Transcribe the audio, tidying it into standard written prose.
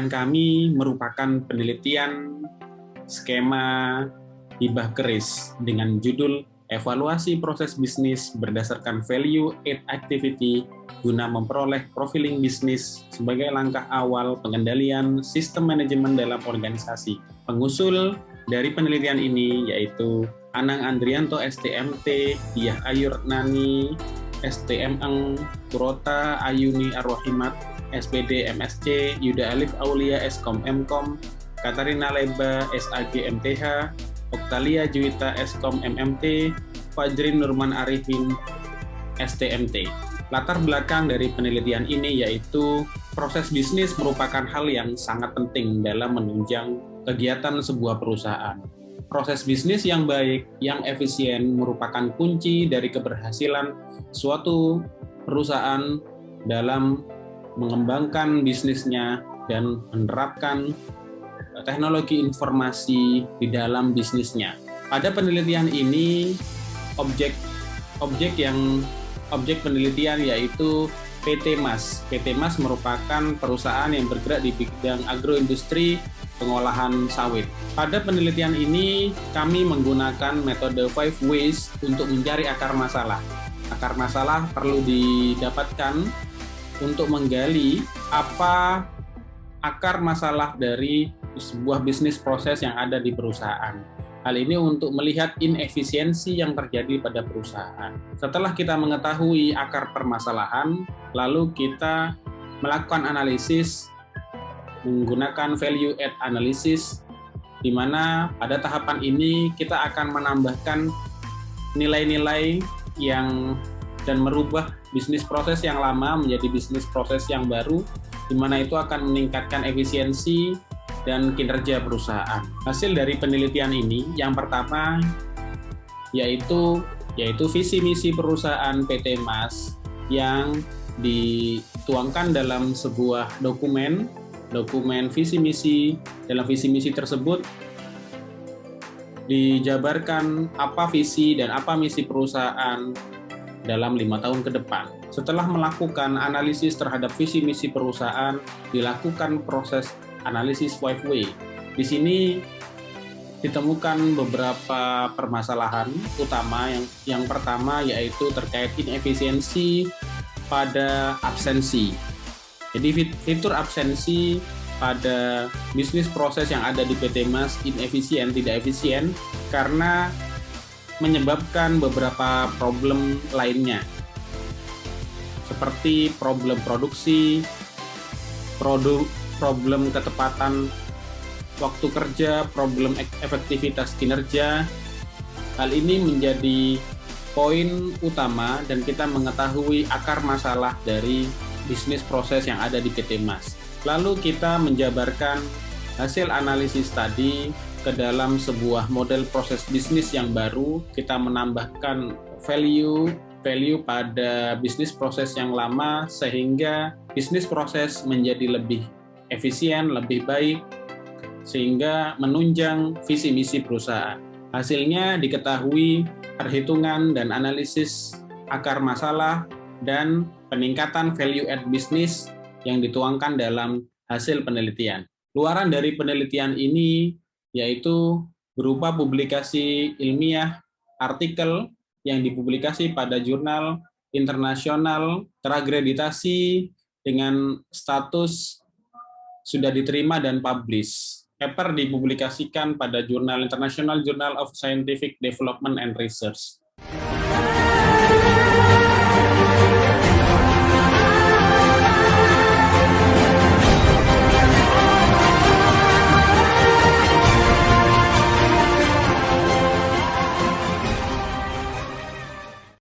penelitian kami merupakan penelitian skema hibah keris dengan judul Evaluasi Proses Bisnis Berdasarkan Value Add Activity guna memperoleh profiling bisnis sebagai langkah awal pengendalian sistem manajemen dalam organisasi. Pengusul dari penelitian ini yaitu Anang Andrianto STMT, Diah Ayurnani STM Kurota Ayuni Arwahimat SPD MSc, Yuda Alif Aulia Skom Mkom, Katarina Leba SAG MTH, Oktalia Juwita Skom MMT, Fajrin Nurman Arifin STMT. Latar belakang dari penelitian ini yaitu proses bisnis merupakan hal yang sangat penting dalam menunjang kegiatan sebuah perusahaan. Proses bisnis yang baik, yang efisien merupakan kunci dari keberhasilan suatu perusahaan dalam mengembangkan bisnisnya dan menerapkan teknologi informasi di dalam bisnisnya. Pada penelitian ini, objek penelitian yaitu PT Mas. PT Mas merupakan perusahaan yang bergerak di bidang agroindustri pengolahan sawit. Pada penelitian ini, kami menggunakan metode 5 ways untuk mencari akar masalah. Akar masalah perlu didapatkan untuk menggali apa akar masalah dari sebuah bisnis proses yang ada di perusahaan. Hal ini untuk melihat inefisiensi yang terjadi pada perusahaan. Setelah kita mengetahui akar permasalahan, lalu kita melakukan analisis menggunakan value add analysis, di mana pada tahapan ini kita akan menambahkan nilai-nilai yang dan merubah bisnis proses yang lama menjadi bisnis proses yang baru, di mana itu akan meningkatkan efisiensi dan kinerja perusahaan. Hasil dari penelitian ini yang pertama yaitu visi misi perusahaan PT Mas yang dituangkan dalam sebuah dokumen visi misi. Dalam visi misi tersebut dijabarkan apa visi dan apa misi perusahaan dalam 5 tahun ke depan. Setelah melakukan analisis terhadap visi misi perusahaan, dilakukan proses analisis 5 way. Di sini ditemukan beberapa permasalahan utama. Yang pertama yaitu terkait inefisiensi pada absensi. Jadi fitur absensi pada bisnis proses yang ada di PT Mas tidak efisien karena menyebabkan beberapa problem lainnya, seperti problem produksi, problem ketepatan waktu kerja, problem efektivitas kinerja. Hal ini menjadi poin utama dan kita mengetahui akar masalah dari bisnis proses yang ada di PT Mas. Lalu kita menjabarkan hasil analisis tadi ke dalam sebuah model proses bisnis yang baru. Kita menambahkan value pada bisnis proses yang lama sehingga bisnis proses menjadi lebih efisien, lebih baik, sehingga menunjang visi misi perusahaan. Hasilnya diketahui perhitungan dan analisis akar masalah dan peningkatan value add bisnis yang dituangkan dalam hasil penelitian. Luaran dari penelitian ini yaitu berupa publikasi ilmiah, artikel yang dipublikasi pada jurnal internasional terakreditasi dengan status sudah diterima dan publish. Paper dipublikasikan pada jurnal International Journal of Scientific Development and Research.